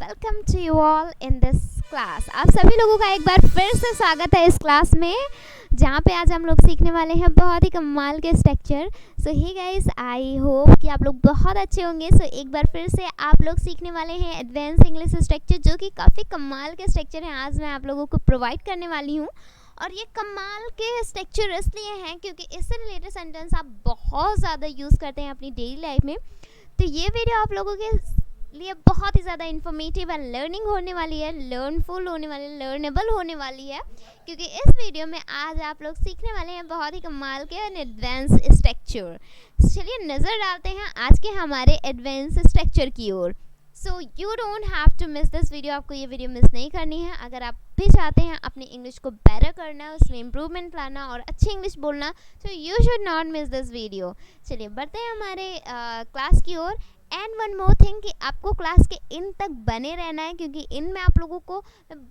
Welcome to you all in this class. आप सभी लोगों का एक बार फिर से स्वागत है इस क्लास में, जहाँ पे आज हम लोग सीखने वाले हैं बहुत ही कमाल के structure. So hey guys, I hope कि आप लोग बहुत अच्छे होंगे। सो एक बार फिर से आप लोग सीखने वाले हैं एडवांस इंग्लिश स्ट्रक्चर, जो कि काफ़ी कमाल के स्ट्रक्चर हैं। आज मैं आप लोगों को प्रोवाइड करने वाली हूँ, और ये कमाल के स्ट्रक्चर इसलिए हैं क्योंकि इससे रिलेटेड सेंटेंस आप बहुत ज़्यादा यूज़ करते हैं अपनी डेली लाइफ में। तो ये वीडियो आप लोगों के लिए बहुत ही ज़्यादा इन्फॉर्मेटिव एंड लर्निंग होने वाली है, लर्नफुल होने वाली है, लर्नेबल होने वाली है, क्योंकि इस वीडियो में आज आप लोग सीखने वाले हैं बहुत ही कमाल के एडवांस स्ट्रक्चर। चलिए नज़र डालते हैं आज के हमारे एडवांस स्ट्रक्चर की ओर। So you don't have to miss this video. आपको ये वीडियो मिस नहीं करनी है। अगर आप भी चाहते हैं अपनी इंग्लिश को बेटर करना, उसमें इम्प्रूवमेंट लाना और अच्छी इंग्लिश बोलना, तो you should not miss this video. चलिए बढ़ते हैं हमारे क्लास की ओर। एंड वन मोर थिंग कि आपको क्लास के इन तक बने रहना है, क्योंकि इन में आप लोगों को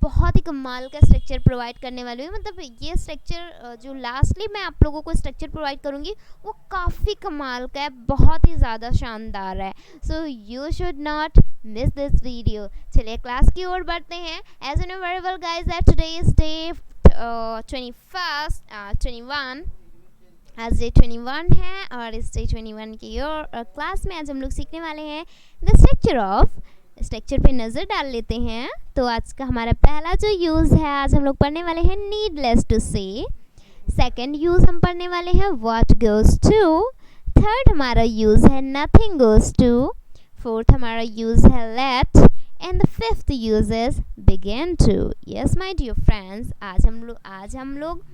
बहुत ही कमाल का स्ट्रक्चर प्रोवाइड करने वाली हूँ। मतलब ये स्ट्रक्चर जो लास्टली मैं आप लोगों को स्ट्रक्चर प्रोवाइड करूँगी वो काफ़ी कमाल का है, बहुत ही ज़्यादा शानदार है। So you should not miss this video. चलिए क्लास की ओर बढ़ते हैं। As you know very well guys that today is day 21 आज डे 21 है, और इस डे 21 की क्लास में आज हम लोग सीखने वाले हैं द स्ट्रक्चर ऑफ। स्ट्रक्चर पे नज़र डाल लेते हैं। तो आज का हमारा पहला जो यूज़ है, आज हम लोग पढ़ने वाले हैं needless to say. Second use हम पढ़ने वाले हैं व्हाट गोज़ टू। थर्ड हमारा यूज़ है नथिंग गोज़ टू। फोर्थ हमारा यूज़ है let, and the fifth use is begin to. Yes my dear friends, आज हम लोग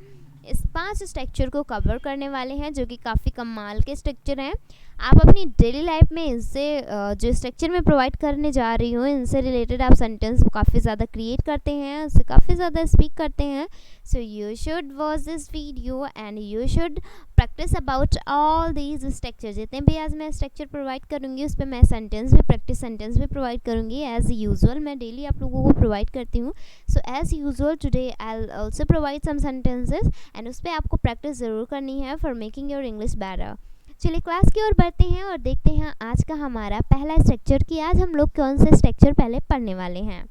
इस 5 स्ट्रक्चर को कवर करने वाले हैं, जो कि काफ़ी कमाल के स्ट्रक्चर हैं। आप अपनी डेली लाइफ में इनसे जो स्ट्रक्चर मैं प्रोवाइड करने जा रही हूँ, इनसे रिलेटेड आप सेंटेंस काफ़ी ज़्यादा क्रिएट करते हैं, उससे काफ़ी ज़्यादा स्पीक करते हैं। सो you should watch this video and you should practice about all these structure. जितने भी आज मैं स्ट्रक्चर प्रोवाइड करूँगी उस पर मैं सेंटेंस भी प्रैक्टिस सेंटेंस भी प्रोवाइड करूँगी, एज़ यूजुअल मैं डेली आप लोगों को प्रोवाइड करती हूँ। So as usual today I will also provide some sentences, and उस पर आपको प्रैक्टिस ज़रूर करनी है for making your English better. चलिए क्लास की ओर बढ़ते हैं और देखते हैं आज का हमारा पहला स्ट्रक्चर कि आज हम लोग कौन से स्ट्रक्चर पहले पढ़ने वाले हैं।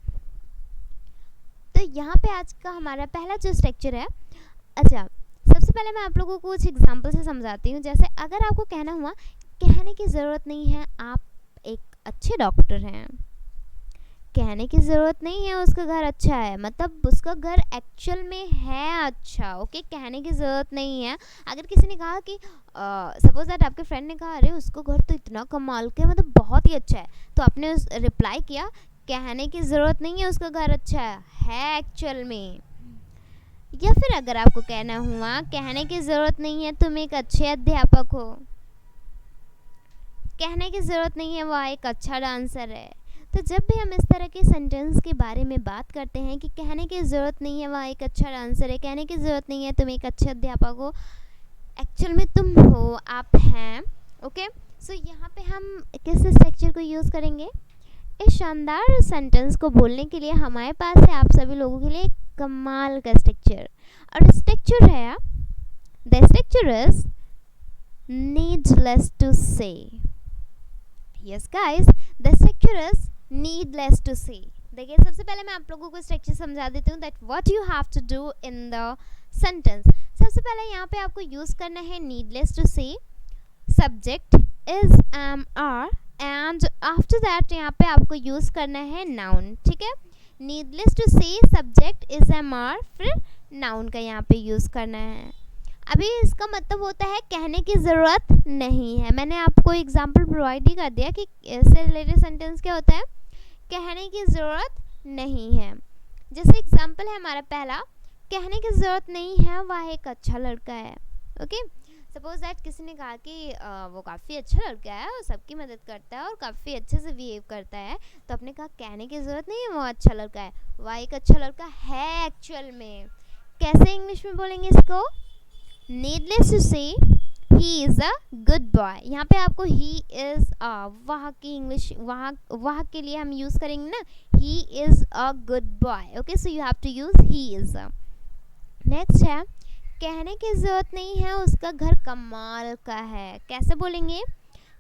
तो यहाँ पे आज का हमारा पहला जो स्ट्रक्चर है, अच्छा सबसे पहले मैं आप लोगों को कुछ एग्जांपल से समझाती हूँ। जैसे अगर आपको कहना हुआ, कहने की ज़रूरत नहीं है आप एक अच्छे डॉक्टर हैं। कहने की ज़रूरत नहीं है उसका घर अच्छा है, मतलब उसका घर एक्चुअल में है अच्छा। ओके, कहने की ज़रूरत नहीं है। अगर किसी ने कहा कि सपोज दैट आपके फ्रेंड ने कहा अरे उसको घर तो इतना कमाल का मतलब बहुत ही अच्छा है, तो आपने उस रिप्लाई किया कहने की ज़रूरत नहीं है उसका घर अच्छा है एक्चुअल में। या फिर अगर आपको कहना हुआ कहने की ज़रूरत नहीं है तुम एक अच्छे अध्यापक हो, कहने की ज़रूरत नहीं है वह एक अच्छा डांसर है। तो जब भी हम इस तरह के सेंटेंस के बारे में बात करते हैं कि कहने की ज़रूरत नहीं है वह एक अच्छा डांसर है, कहने की ज़रूरत नहीं है तुम एक अच्छे अध्यापक हो, एक्चुअल में तुम हो, आप हैं। ओके, सो यहाँ पे हम किस स्ट्रक्चर को यूज़ करेंगे? इस शानदार सेंटेंस को बोलने के लिए हमारे पास है आप सभी लोगों के लिए एक कमाल का स्ट्रक्चर, और स्ट्रक्चर है the structure is needless to say. Yes guys, the structure is needless to say. देखिए सबसे पहले मैं आप लोगों को स्ट्रक्चर समझा देती हूँ that what you have to do in the sentence. सबसे पहले यहाँ पे आपको यूज़ करना है needless to say. Subject is am are, and after that यहाँ पे आपको यूज़ करना है नाउन। ठीक है, needless to say subject is am are, फिर नाउन का यहाँ पे यूज़ करना है। अभी इसका मतलब होता है कहने की ज़रूरत नहीं है। मैंने आपको एग्जाम्पल प्रोवाइड ही कर दिया कि इससे रिलेटेड सेंटेंस क्या होता है, कहने की ज़रूरत नहीं है। जैसे एग्जाम्पल है हमारा पहला, कहने की ज़रूरत नहीं है वह एक अच्छा लड़का है। ओके, सपोज दैट किसी ने कहा कि वो काफ़ी अच्छा लड़का है और सबकी मदद करता है और काफ़ी अच्छे से बिहेव करता है, तो आपने कहा कहने की ज़रूरत नहीं है वो अच्छा लड़का है, वह एक अच्छा लड़का है एक्चुअल में। कैसे इंग्लिश में बोलेंगे इसको? Needless to say he is a good boy. यहाँ पे आपको ही इज़ वहाँ की इंग्लिश वहाँ के लिए हम यूज़ करेंगे ना, he is a good boy. Okay, so you have to use he is. Next है कहने की ज़रूरत नहीं है उसका घर कमाल का है। कैसे बोलेंगे?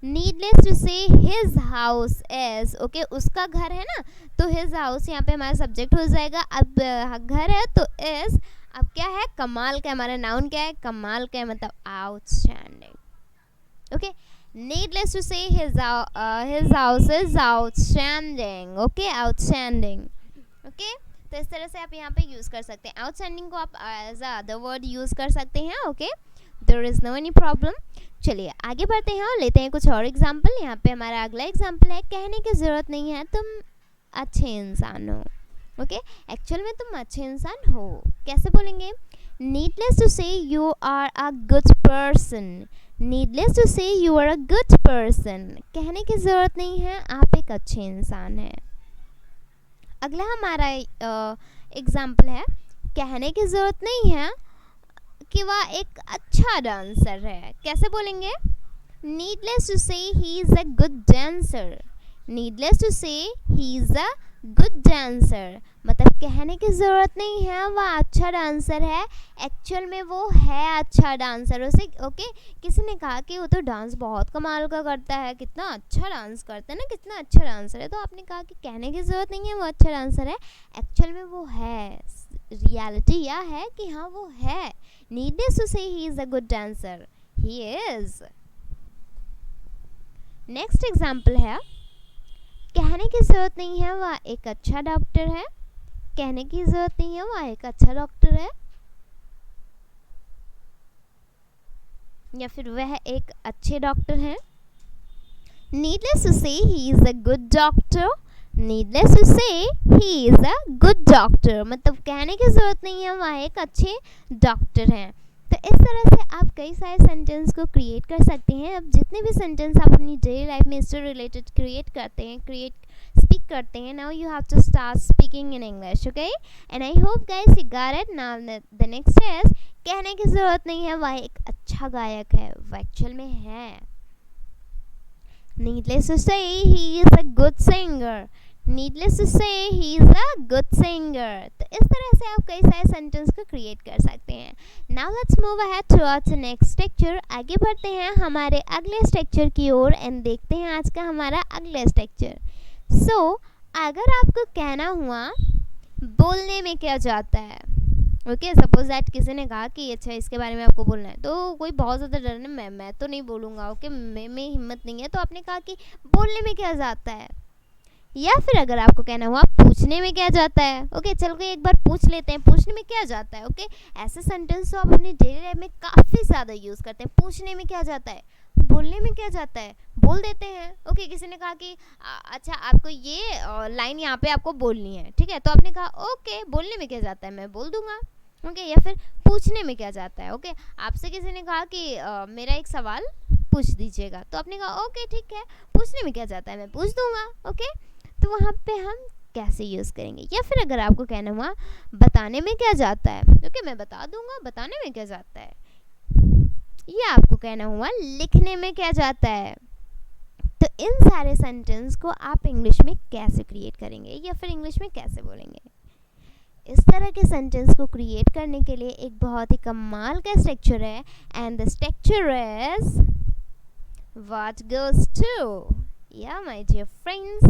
नीडलेस टू से हिज हाउस इज, ओके उसका घर है ना, तो हिज हाउस यहाँ पे हमारा सब्जेक्ट हो जाएगा। अब घर है तो इज, अब क्या है, कमाल का, हमारा नाउन क्या है, कमाल का है, मतलब outstanding. Okay, needless to say his house is outstanding, okay, outstanding, okay। तो इस तरह से आप यहाँ पे यूज़ कर सकते हैं। आउटस्टैंडिंग को आप as a other word use कर सकते हैं, okay, there is no any problem. चलिए आगे बढ़ते हैं और लेते हैं कुछ और एग्जाम्पल। यहाँ पे हमारा अगला एग्जाम्पल है, कहने की ज़रूरत नहीं है तुम अच्छे इंसान हो, ओके, एक्चुअल में तुम अच्छे इंसान हो। कैसे बोलेंगे, needless to say you are a good person, needless to say you are a good person, कहने की ज़रूरत नहीं है आप एक अच्छे इंसान हैं। अगला हमारा एग्जाम्पल है, कहने की ज़रूरत नहीं है कि वह एक अच्छा डांसर है। कैसे बोलेंगे, needless to say he is a good dancer, needless to say he is a good dancer, मतलब कहने की ज़रूरत नहीं है वह अच्छा डांसर है, एक्चुअल में वो है अच्छा डांसर। उसे ओके, किसी ने कहा कि वो तो डांस बहुत कमाल का करता है, कितना अच्छा डांस करता है ना, कितना अच्छा डांसर है, तो आपने कहा कि कहने की ज़रूरत नहीं है वो अच्छा डांसर है, एक्चुअल में वो है, रियलिटी यह है कि हाँ वो है। Needless to say he is a good dancer, he is. Next example है, कहने की ज़रूरत नहीं है वह एक अच्छा डॉक्टर है, कहने की ज़रूरत नहीं है वह एक अच्छा डॉक्टर है, या फिर वह एक अच्छे डॉक्टर हैं। Needless to say he is a good doctor, needless to say he is a good doctor, मतलब कहने की ज़रूरत नहीं है वह एक अच्छे डॉक्टर हैं। तो इस तरह से आप कई सारे सेंटेंस को क्रिएट कर सकते हैं। अब जितने भी सेंटेंस आप अपनी डेली लाइफ में इससे रिलेटेड क्रिएट करते हैं, स्पीक करते हैं, now you have to start speaking in English, okay, and I hope guys you got it. Now the next is, कहने की ज़रूरत नहीं है वह एक अच्छा गायक है, वह एक्चुअल में है। Needless to say he is a good singer, needless to say he is a good singer. तो इस तरह से आप कई सारे सेंटेंस को क्रिएट कर सकते हैं। Now let's move ahead towards next structure. आगे बढ़ते हैं हमारे अगले स्ट्रक्चर की ओर एंड देखते हैं आज का हमारा अगला स्ट्रक्चर। सो अगर आपको कहना हुआ बोलने में क्या जाता है, ओके, सपोज दैट किसी ने कहा कि अच्छा इसके बारे में आपको बोलना है, तो कोई बहुत ज़्यादा डरने मैं तो नहीं बोलूँगा, ओके, मैं हिम्मत नहीं है, तो आपने कहा कि बोलने में क्या जाता है। या फिर अगर आपको कहना हुआ पूछने में क्या जाता है, ओके, चल के एक बार पूछ लेते हैं पूछने में क्या जाता है, ओके, ऐसे सेंटेंस तो आप अपनी डेली लाइफ में काफ़ी ज़्यादा यूज़ करते हैं। पूछने में क्या जाता है, बोलने में क्या जाता है, बोल देते हैं, ओके, किसी ने कहा कि अच्छा आपको ये लाइन यहाँ पे आपको बोलनी है, ठीक है, तो आपने कहा ओके बोलने में क्या जाता है, मैं बोल दूंगा, ओके। या फिर पूछने में क्या जाता है, ओके, आपसे किसी ने कहा कि मेरा एक सवाल पूछ दीजिएगा, तो आपने कहा ओके ठीक है, पूछने में क्या जाता है, मैं पूछ दूंगा, ओके। तो वहाँ पे हम कैसे यूज़ करेंगे। या फिर अगर आपको कहना हुआ बताने में क्या जाता है, ओके, मैं बता दूंगा बताने में क्या जाता है। या आपको कहना हुआ लिखने में क्या जाता है। तो इन सारे सेंटेंस को आप इंग्लिश में कैसे क्रिएट करेंगे या फिर इंग्लिश में कैसे बोलेंगे। इस तरह के सेंटेंस को क्रिएट करने के लिए एक बहुत ही कमाल का स्ट्रक्चर है, and the structure is what goes to. Yeah, my dear friends,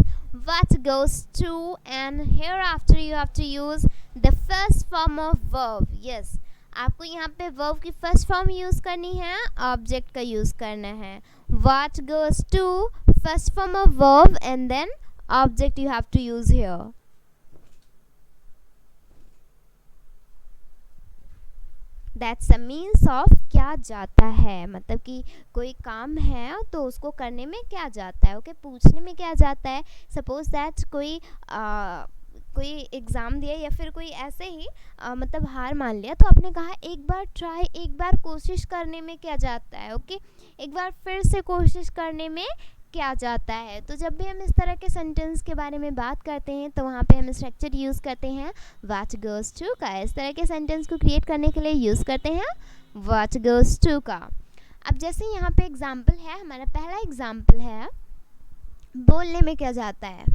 what goes to, and hereafter you have to use the first form of verb. Yes, आपको यहाँ पे verb की फर्स्ट फॉर्म यूज़ करनी है, object का use करना है। what goes to, first form of verb, and then object you have to use here. That's a means of क्या जाता है, मतलब कि कोई काम है तो उसको करने में क्या जाता है, ओके, पूछने में क्या जाता है। सपोज दैट कोई एग्ज़ाम दिया या फिर कोई ऐसे ही मतलब हार मान लिया, तो आपने कहा एक बार ट्राई, एक बार कोशिश करने में क्या जाता है, ओके, एक बार फिर से कोशिश करने में क्या जाता है। तो जब भी हम इस तरह के सेंटेंस के बारे में बात करते हैं तो वहाँ पे हम स्ट्रक्चर यूज़ करते हैं what goes to का। इस तरह के सेंटेंस को क्रिएट करने के लिए यूज़ करते हैं what goes to का। अब जैसे यहाँ पे एग्जाम्पल है, हमारा पहला एग्जाम्पल है बोलने में क्या जाता है।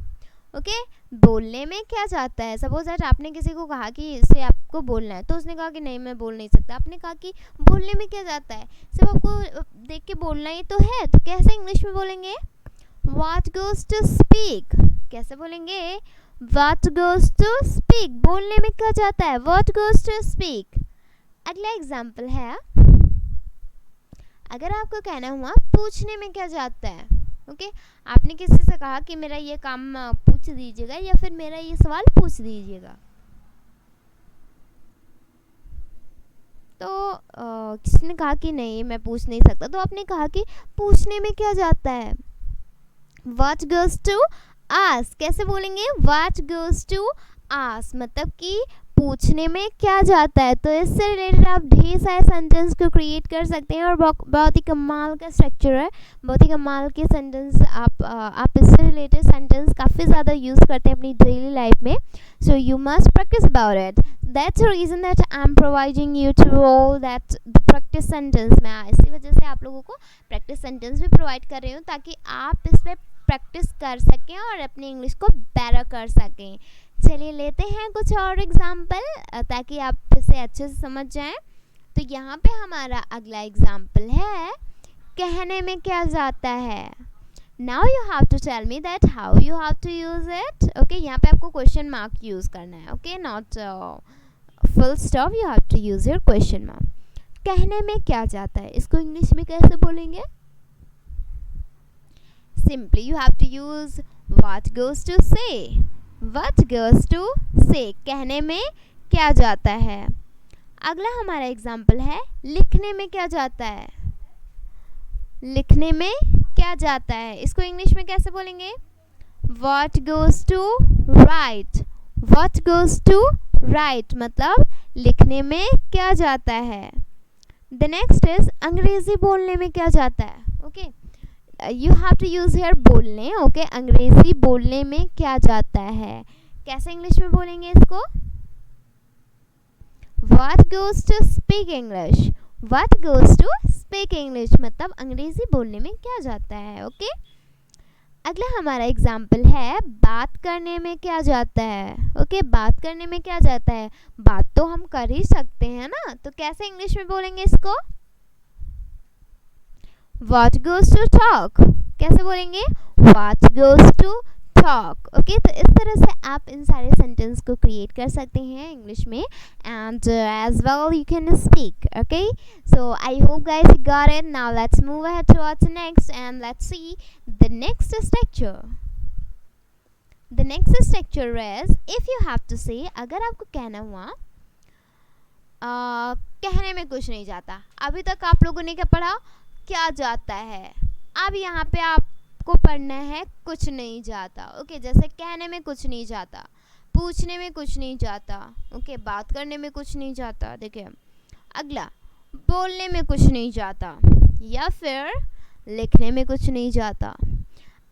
ओके बोलने में क्या जाता है, सपोज दैट आपने किसी को कहा कि इसे आपको बोलना है, तो उसने कहा कि नहीं मैं बोल नहीं सकता। आपने कहा कि बोलने में क्या जाता है, सिर्फ आपको देख के बोलना ही तो है, तो कैसे इंग्लिश में बोलेंगे, व्हाट गोज टू स्पीक। कैसे बोलेंगे, व्हाट गोज टू स्पीक, बोलने में क्या जाता है, व्हाट गोज टू स्पीक। अगला एग्जाम्पल है, अगर आपको कहना हुआ पूछने में क्या जाता है, ओके आपने किसी से कहा कि मेरा ये काम पूछ दीजिएगा या फिर मेरा ये सवाल पूछ दीजिएगा, तो किसी ने कहा कि नहीं मैं पूछ नहीं सकता, तो आपने कहा कि पूछने में क्या जाता है, व्हाट गोज टू आस्क। कैसे बोलेंगे, व्हाट गोज टू आस्क, मतलब कि पूछने में क्या जाता है। तो इससे रिलेटेड आप ढेर सारे सेंटेंस को क्रिएट कर सकते हैं और बहुत ही कमाल का स्ट्रक्चर है, बहुत ही कमाल के सेंटेंस आप इससे रिलेटेड सेंटेंस काफ़ी ज़्यादा यूज़ करते हैं अपनी डेली लाइफ में। So you must practice about it, that's the reason that I am providing you to all that practice sentence. मैं इसी वजह से आप लोगों को प्रैक्टिस सेंटेंस भी प्रोवाइड कर रही हूँ ताकि आप इस पर प्रैक्टिस कर सकें और अपनी इंग्लिश को बेटर कर सकें। चलिए लेते हैं कुछ और एग्जाम्पल ताकि आप इसे अच्छे से समझ जाएं। तो यहाँ पे हमारा अगला एग्जाम्पल है, कहने में क्या जाता है। Now you have to tell me that how you have to use it. Okay यहाँ पे आपको क्वेश्चन मार्क यूज करना है, okay not full stop, you have to use your question mark. कहने में क्या जाता है, इसको इंग्लिश में कैसे बोलेंगे, simply you have to use what goes to say. What goes to say, कहने में क्या जाता है। अगला हमारा एग्जाम्पल है, लिखने में क्या जाता है, लिखने में क्या जाता है, इसको इंग्लिश में कैसे बोलेंगे, What goes to write। What goes to write मतलब लिखने में क्या जाता है। The next is अंग्रेजी बोलने में क्या जाता है, okay you have to use here बोलने, ओके अंग्रेजी बोलने में क्या जाता है, कैसे इंग्लिश में बोलेंगे इसको, what goes to speak English. What goes to speak English मतलब अंग्रेजी बोलने में क्या जाता है, ओके अगला हमारा एग्जाम्पल है, बात करने में क्या जाता है। ओके बात करने में क्या जाता है, बात तो हम कर ही सकते हैं ना, तो कैसे इंग्लिश में बोलेंगे इसको, What goes to talk, कैसे बोलेंगे, What goes to talk। Okay तो इस तरह से आप इन सारे सेंटेंस को क्रिएट कर सकते हैं इंग्लिश में, and as well you can speak. Okay so I hope guys you got it. Now let's move ahead towards next and let's see the next structure. The next structure is if you have to say, अगर आपको कहना हुआ कहने में कुछ नहीं जाता। अभी तक आप लोगों ने क्या पढ़ा, क्या जाता है, अब यहाँ पे आपको पढ़ना है कुछ नहीं जाता। ओके जैसे कहने में कुछ नहीं जाता, पूछने में कुछ नहीं जाता, ओके बात करने में कुछ नहीं जाता। देखिए अगला बोलने में कुछ नहीं जाता या फिर लिखने में कुछ नहीं जाता।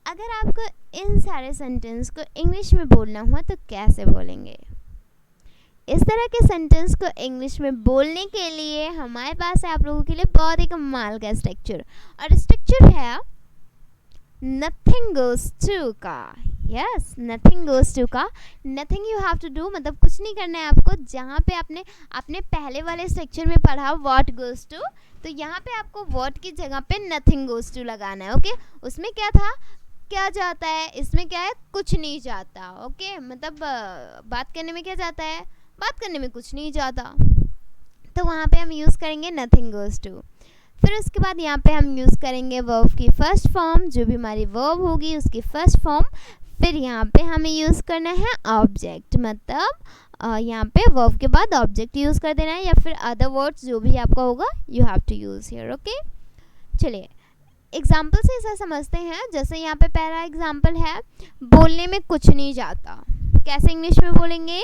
अगर आपको इन सारे सेंटेंस को इंग्लिश में बोलना हुआ तो कैसे बोलेंगे। इस तरह के सेंटेंस को इंग्लिश में बोलने के लिए हमारे पास है आप लोगों के लिए बहुत ही कमाल का स्ट्रक्चर, और स्ट्रक्चर है नथिंग गोज टू का। यस नथिंग गोज टू का, nothing you have to do मतलब कुछ नहीं करना है आपको। जहाँ पे आपने पहले वाले स्ट्रक्चर में पढ़ा व्हाट गोज टू, तो यहाँ पे आपको व्हाट की जगह पे नथिंग गोज टू लगाना है। ओके उसमें क्या था, क्या जाता है, इसमें क्या है, कुछ नहीं जाता। ओके मतलब बात करने में क्या जाता है, बात करने में कुछ नहीं जाता, तो वहाँ पे हम यूज़ करेंगे नथिंग गोज टू। फिर उसके बाद यहाँ पे हम यूज़ करेंगे वर्ब की फर्स्ट फॉर्म, जो भी हमारी वर्ब होगी उसकी फर्स्ट फॉर्म। फिर यहाँ पे हमें यूज़ करना है ऑब्जेक्ट, मतलब यहाँ पे वर्ब के बाद ऑब्जेक्ट यूज़ कर देना है, या फिर अदर वर्ड्स जो भी आपका होगा you have to use here. Okay चलिए एग्जाम्पल से इसे समझते हैं। जैसे यहाँ पे पहला एग्जाम्पल है, बोलने में कुछ नहीं जाता, कैसे इंग्लिश में बोलेंगे,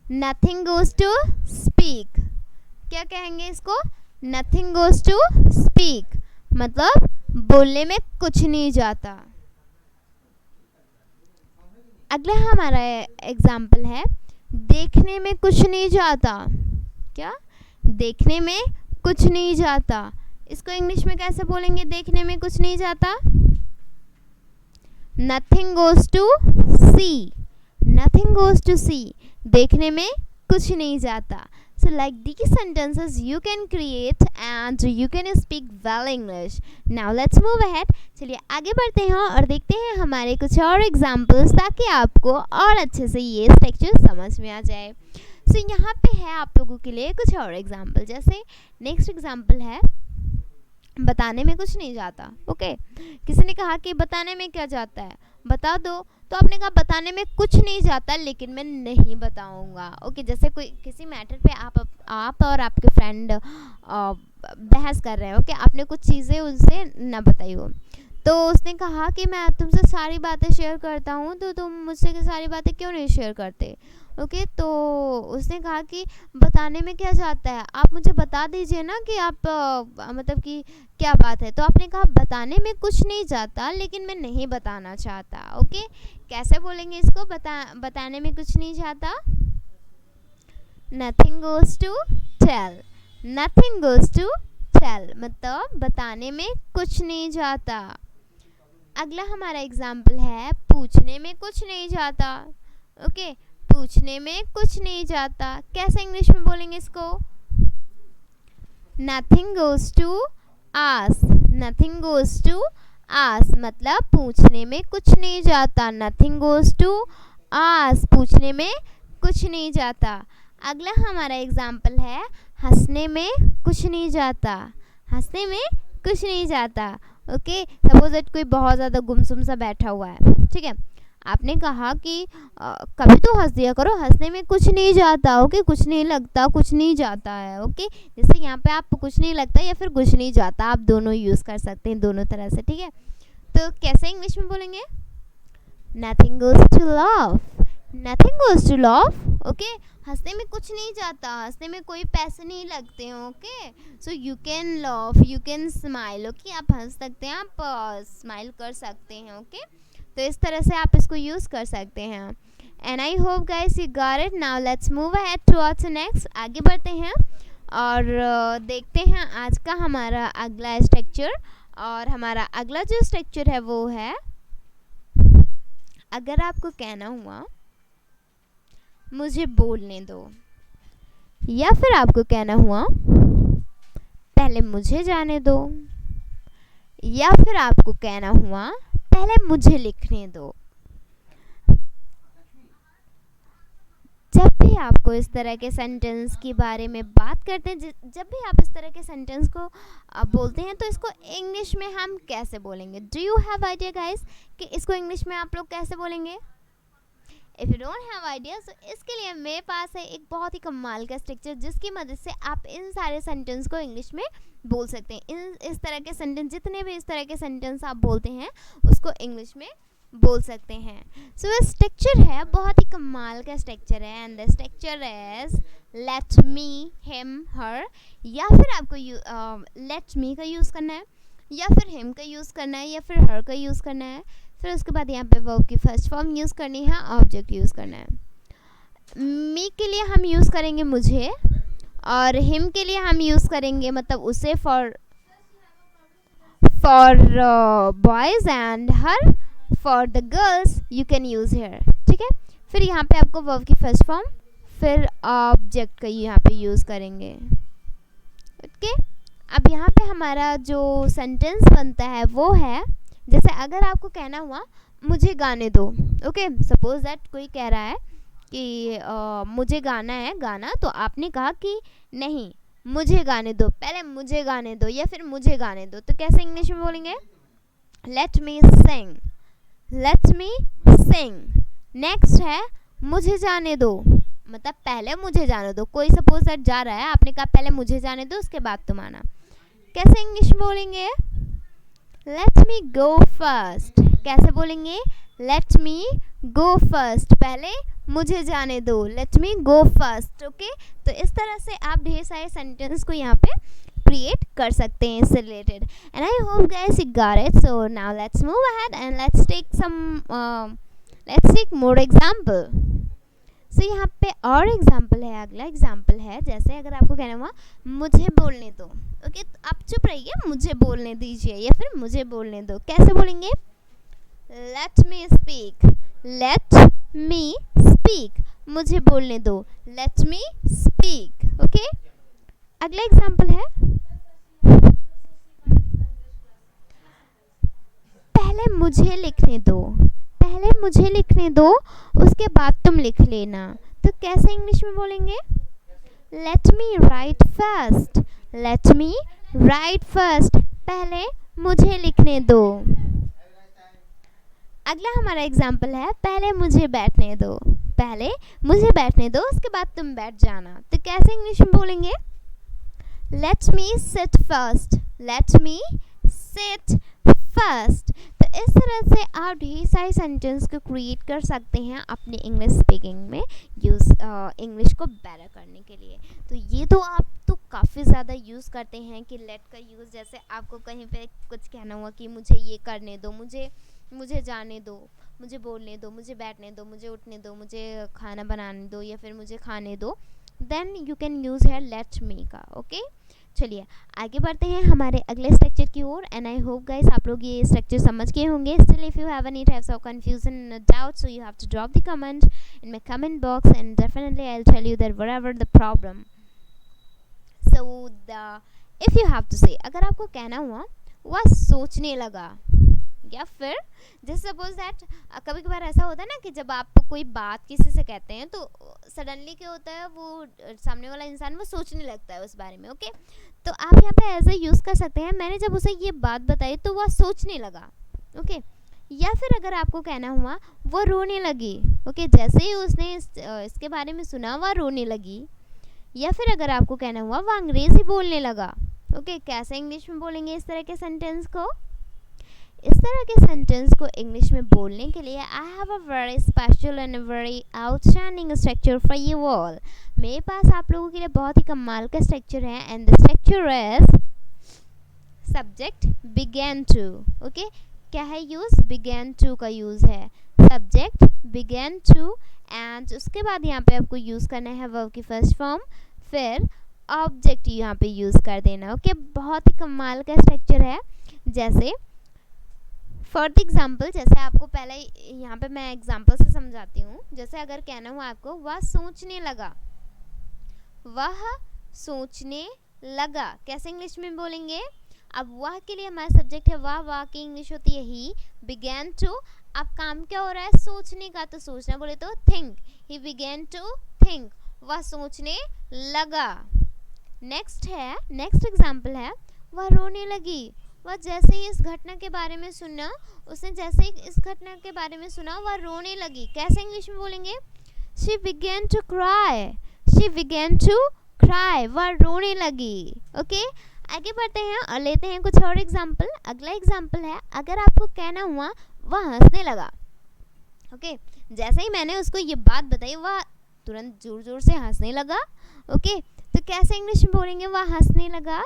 नथिंग गोज टू स्पीक। क्या कहेंगे इसको, नथिंग गोज टू स्पीक मतलब बोलने में कुछ नहीं जाता। अगला हमारा एग्जाम्पल है, देखने में कुछ नहीं जाता। क्या, देखने में कुछ नहीं जाता, इसको इंग्लिश में कैसे बोलेंगे, देखने में कुछ नहीं जाता, nothing goes to see, nothing goes to see, देखने में कुछ नहीं जाता. So like these sentences you can create and you can speak well English. Now let's move ahead. चलिए आगे बढ़ते हैं और देखते हैं हमारे कुछ और एग्जाम्पल्स, ताकि आपको और अच्छे से ये स्ट्रक्चर समझ में आ जाए. सो यहाँ पे है आप लोगों के लिए कुछ और एग्जाम्पल. जैसे नेक्स्ट एग्जाम्पल है, बताने में कुछ नहीं जाता. ओके, किसी ने कहा कि बताने में क्या जाता है, बता दो. तो आपने कहा बताने में कुछ नहीं जाता, लेकिन मैं नहीं बताऊंगा. ओके, जैसे कोई किसी मैटर पे आप और आपके फ्रेंड बहस कर रहे हो. ओके, आपने कुछ चीज़ें उनसे ना बताई हो, तो उसने कहा कि मैं तुमसे सारी बातें शेयर करता हूँ, तो तुम मुझसे सारी बातें क्यों नहीं शेयर करते. ओके, तो उसने कहा कि बताने में क्या जाता है, आप मुझे बता दीजिए ना कि आप मतलब कि क्या बात है. तो आपने कहा बताने में कुछ नहीं जाता, लेकिन मैं नहीं बताना चाहता. ओके, कैसे बोलेंगे इसको, बताने में कुछ नहीं जाता. Nothing goes to tell, nothing goes to tell मतलब बताने में कुछ नहीं जाता. अगला हमारा एग्जाम्पल है, पूछने में कुछ नहीं जाता. ओके, पूछने में कुछ नहीं जाता. कैसे इंग्लिश में बोलेंगे इसको, nothing goes to ask, nothing goes to ask मतलब पूछने में कुछ नहीं जाता. नथिंग गोज टू आस्क, पूछने में कुछ नहीं जाता. अगला हमारा एग्जाम्पल है, हंसने में कुछ नहीं जाता, हंसने में कुछ नहीं जाता. ओके, सपोज दैट कोई बहुत ज़्यादा गुमसुम सा बैठा हुआ है. ठीक है, आपने कहा कि कभी तो हंस दिया करो, हंसने में कुछ नहीं जाता. ओके, कुछ नहीं लगता, कुछ नहीं जाता है. ओके, जैसे यहाँ पे आप कुछ नहीं लगता या फिर कुछ नहीं जाता, आप दोनों यूज़ कर सकते हैं, दोनों तरह से. ठीक है, तो कैसे इंग्लिश में बोलेंगे, nothing goes to laugh, nothing goes to laugh. Okay, हंसने में कुछ नहीं जाता, हंसने में कोई पैसे नहीं लगते हैं. Okay, so you can laugh, you can smile. Okay, आप हंस सकते हैं, आप स्माइल कर सकते हैं. ओके, तो इस तरह से आप इसको यूज़ कर सकते हैं. And I hope guys you got it. Now let's move ahead towards next. आगे बढ़ते हैं और देखते हैं आज का हमारा अगला स्ट्रक्चर. और हमारा अगला जो स्ट्रक्चर है वो है, अगर आपको कहना हुआ मुझे बोलने दो, या फिर आपको कहना हुआ पहले मुझे जाने दो, या फिर आपको कहना हुआ पहले मुझे लिखने दो. जब भी आपको इस तरह के सेंटेंस के बारे में बात करते हैं, जब भी आप इस तरह के सेंटेंस को बोलते हैं, तो इसको इंग्लिश में हम कैसे बोलेंगे. Do you have idea guys कि इसको इंग्लिश में आप लोग कैसे बोलेंगे. If you don't have idea, तो इसके लिए मेरे पास है एक बहुत ही कमाल का स्ट्रक्चर, जिसकी मदद से आप इन सारे सेंटेंस को इंग्लिश में बोल सकते हैं. इस तरह के सेंटेंस, जितने भी इस तरह के सेंटेंस आप बोलते हैं, उसको इंग्लिश में बोल सकते हैं. सो ये स्ट्रक्चर है, बहुत ही कमाल का स्ट्रक्चर है. And the structure is let me, him, her, या फिर आपको लेट मी का यूज़ करना है, या फिर हिम का यूज़ करना है, या फिर हर का यूज़ करना है. फिर उसके बाद यहाँ पे वर्ब की फर्स्ट फॉर्म यूज़ करनी है, ऑब्जेक्ट यूज़ करना है. मी के लिए हम यूज़ करेंगे मुझे, और हिम के लिए हम यूज़ करेंगे मतलब उसे, for boys, and her for the girls you can use here. ठीक है, फिर यहाँ पे आपको वर्ब की फर्स्ट फॉर्म, फिर ऑब्जेक्ट का यहाँ पे यूज़ करेंगे. ओके, अब यहाँ पे हमारा जो सेंटेंस बनता है वो है, जैसे अगर आपको कहना हुआ मुझे गाने दो. ओके, सपोज दैट कोई कह रहा है कि मुझे गाना है गाना, तो आपने कहा कि नहीं मुझे गाने दो, पहले मुझे गाने दो या फिर मुझे गाने दो. तो कैसे इंग्लिश में बोलेंगे, लेट मी सिंग, लेट मी सिंग. नेक्स्ट है मुझे जाने दो, मतलब पहले मुझे जाने दो. कोई सपोज दैट जा रहा है, आपने कहा पहले मुझे जाने दो उसके बाद तुम आना. कैसे इंग्लिश में बोलेंगे, लेट मी गो फर्स्ट. कैसे बोलेंगे, लेट मी गो फर्स्ट, पहले मुझे जाने दो, लेट मी गो फर्स्ट. ओके, तो इस तरह से आप ढेर सारे सेंटेंस को यहाँ पे क्रिएट कर सकते हैं इससे related. And I hope guys you got it. So now let's move ahead and let's take more example. सो यहाँ पे और एग्जाम्पल है, अगला एग्जाम्पल है, जैसे अगर आपको कहना हुआ मुझे बोलने दो. ओके, तो आप चुप रहिए, मुझे बोलने दीजिए या फिर मुझे बोलने दो. कैसे बोलेंगे, let me speak, let me speak, मुझे बोलने दो, लेट मी स्पीक। ओके, अगला एग्जाम्पल है, पहले मुझे लिखने दो, पहले मुझे लिखने दो, उसके बाद तुम लिख लेना। तो कैसे इंग्लिश में बोलेंगे? Let me right first, let me right first, पहले मुझे लिखने दो। अगला हमारा एग्जाम्पल है, पहले मुझे बैठने दो, पहले मुझे बैठने दो, उसके बाद तुम बैठ जाना। तो कैसे इंग्लिश में बोलेंगे? Let me sit first, let me sit first. तो इस तरह से आप ढेर सारे सेंटेंस को क्रिएट कर सकते हैं अपने इंग्लिश स्पीकिंग में यूज़, इंग्लिश को बेटर करने के लिए। तो ये तो आप तो काफ़ी ज़्यादा यूज़ करते हैं कि लेट का यूज़, जैसे आपको कहीं पे कुछ कहना हुआ कि मुझे ये करने दो, मुझे जाने दो, मुझे बोलने दो, मुझे बैठने दो, मुझे उठने दो, मुझे खाना बनाने दो, या फिर मुझे खाने दो, then you can use here let me का। ओके, चलिए आगे बढ़ते हैं हमारे अगले स्ट्रक्चर की ओर। एंड आई होप गाइस आप लोग ये स्ट्रक्चर समझ गए होंगे। Still if you have any types of confusion doubt, so you have to drop the comment in my comment box and definitely I will tell you that whatever the problem. So the if you have to say, अगर आपको कहना हुआ वह सोचने लगा, या फिर जैसे सपोज दैट कभी कभार ऐसा होता है ना कि जब आप कोई बात किसी से कहते हैं तो सडनली क्या होता है, वो सामने वाला इंसान वो सोचने लगता है उस बारे में। ओके, तो आप यहाँ पे एज ए यूज़ कर सकते हैं, मैंने जब उसे ये बात बताई तो वह सोचने लगा। ओके, या फिर अगर आपको कहना हुआ वो रोने लगी। ओके, जैसे ही उसने इसके बारे में सुना वह रोने लगी। या फिर अगर आपको कहना हुआ वह अंग्रेज़ी बोलने लगा। ओके, कैसे इंग्लिश में बोलेंगे इस तरह के सेंटेंस को? इस तरह के सेंटेंस को इंग्लिश में बोलने के लिए I have a very special and very outstanding structure for you all. मेरे पास आप लोगों के लिए बहुत ही कमाल का स्ट्रक्चर है, and the structure is subject begin to. Okay, क्या है यूज़? बिगेन टू का यूज़ है, सब्जेक्ट बिगेन टू, एंड उसके बाद यहाँ पे आपको यूज़ करना है वर्ब की फर्स्ट फॉर्म, फिर ऑब्जेक्ट यहाँ पे यूज़ कर देना। ओके, बहुत ही कमाल का स्ट्रक्चर है। जैसे फॉर द एग्जाम्पल, जैसे आपको पहले यहाँ पे मैं एग्जाम्पल से समझाती हूँ। जैसे अगर कहना हुआ आपको वह सोचने लगा, वह सोचने लगा, कैसे इंग्लिश में बोलेंगे? अब वह के लिए हमारा सब्जेक्ट है वह की इंग्लिश होती है ही, बिगेन टू। अब काम क्या हो रहा है? सोचने का, तो सोचना बोले तो think, he begin to think, वह सोचने लगा। नेक्स्ट एग्जाम्पल है वह रोने लगी। वह जैसे ही इस घटना के बारे में सुना, उसने जैसे ही इस घटना के बारे में सुना वह रोने लगी। कैसे इंग्लिश में बोलेंगे? She began to cry, she began to cry, वह रोने लगी। ओके, आगे बढ़ते हैं और लेते हैं कुछ और एग्जाम्पल। अगला एग्जाम्पल है, अगर आपको कहना हुआ वह हंसने लगा। ओके, जैसे ही मैंने उसको ये बात बताई वह तुरंत जोर जोर से हंसने लगा। ओके, तो कैसे इंग्लिश में बोलेंगे? वह हंसने लगा,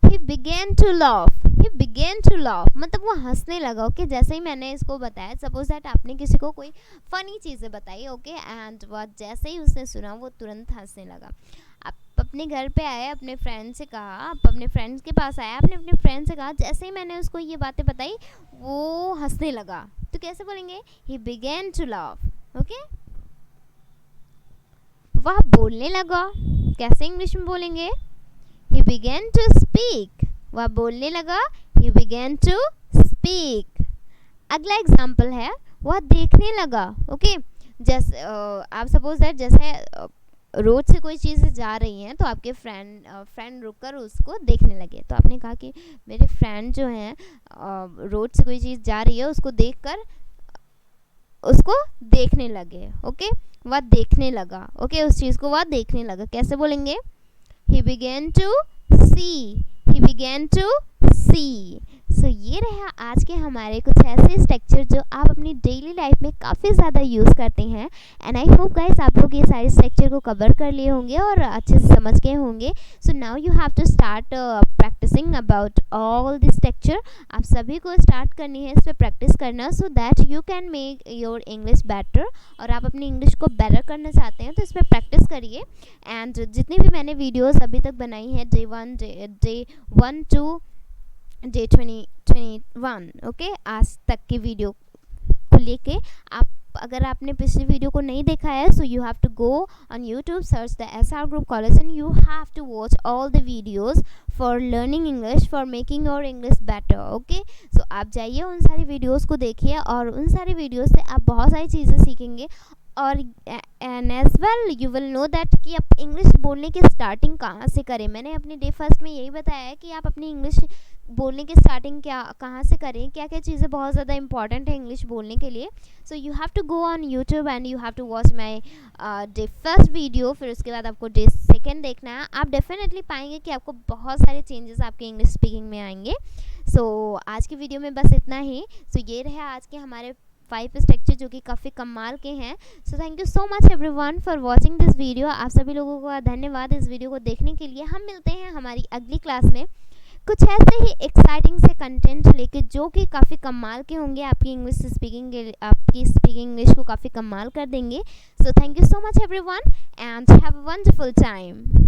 he began to laugh, he began to laugh, मतलब वो हंसने लगा। ओके, जैसे ही मैंने इसको बताया, सपोज दैट आपने किसी को कोई फ़नी चीज़ें बताई, ओके, एंड वह जैसे ही उसने सुना वो तुरंत हंसने लगा। आप अपने घर पे आए, अपने फ्रेंड से कहा, आप अपने फ्रेंड्स के पास आए, आपने अपने फ्रेंड से कहा, जैसे ही मैंने उसको ये बातें बताई वो हंसने लगा। तो कैसे बोलेंगे? he began to laugh। Okay, वह बोलने लगा, कैसे इंग्लिश में बोलेंगे? He began to speak, वह बोलने लगा, he began to speak। अगला एग्जाम्पल है, वह देखने लगा। ओके, जैसे आप सपोज दैट जैसे रोड से कोई चीज़ जा रही हैं तो आपके फ्रेंड रुककर उसको देखने लगे। तो आपने कहा कि मेरे फ्रेंड जो हैं रोड से कोई चीज़ जा रही है उसको देखकर उसको देखने लगे। ओके, वह देखने लगा। ओके, उस चीज़ को वह देखने लगा। कैसे बोलेंगे? He began to see, he began to see। सो ये रहा आज के हमारे कुछ ऐसे स्ट्रक्चर जो आप अपनी डेली लाइफ में काफ़ी ज़्यादा यूज़ करते हैं। एंड आई होप गाइस आप लोग ये सारे स्ट्रक्चर को कवर कर लिए होंगे और अच्छे से समझ गए होंगे। So now you have to start practicing about all the structure. आप सभी को स्टार्ट करनी है इस पर प्रैक्टिस करना, so that you can make your English better. और आप अपनी इंग्लिश को बेटर करना चाहते हैं तो इस पर प्रैक्टिस करिए। एंड जितनी भी मैंने वीडियोज़ अभी तक बनाई हैं, डे 1, डे 1, 2 डे 2021 ओके, आज तक के वीडियो को लेके। आप अगर आपने पिछली वीडियो को नहीं देखा है, so you have to go on YouTube, search the SR group college and you have to watch all the videos for learning English, for making your English better okay. सो आप जाइए, उन सारी वीडियोस को देखिए और उन सारी वीडियोस से आप बहुत सारी चीज़ें सीखेंगे। और and as well you will know that कि आप इंग्लिश बोलने की स्टार्टिंग कहाँ से करें। मैंने अपने डे फर्स्ट में यही बताया है कि आप अपनी इंग्लिश बोलने की स्टार्टिंग कहाँ से करें, क्या क्या चीज़ें बहुत ज़्यादा इंपॉर्टेंट है इंग्लिश बोलने के लिए। So you have to go on YouTube and you have to watch my day first video, फिर उसके बाद आपको डे सेकेंड देखना है। आप डेफिनेटली पाएंगे कि आपको बहुत सारे चेंजेस आपके इंग्लिश स्पीकिंग में आएंगे। सो आज की वीडियो में बस इतना ही। सो ये रहे आज के हमारे 5 स्ट्रक्चर जो कि काफ़ी कमाल के हैं। So thank you so much everyone for watching this video. आप सभी लोगों का धन्यवाद इस वीडियो को देखने के लिए। हम मिलते हैं हमारी अगली क्लास में कुछ ऐसे ही एक्साइटिंग से कंटेंट लेके जो कि काफ़ी कमाल के होंगे, आपकी इंग्लिश स्पीकिंग के, आपकी स्पीकिंग इंग्लिश को काफ़ी कमाल कर देंगे। So thank you so much everyone and have a wonderful time.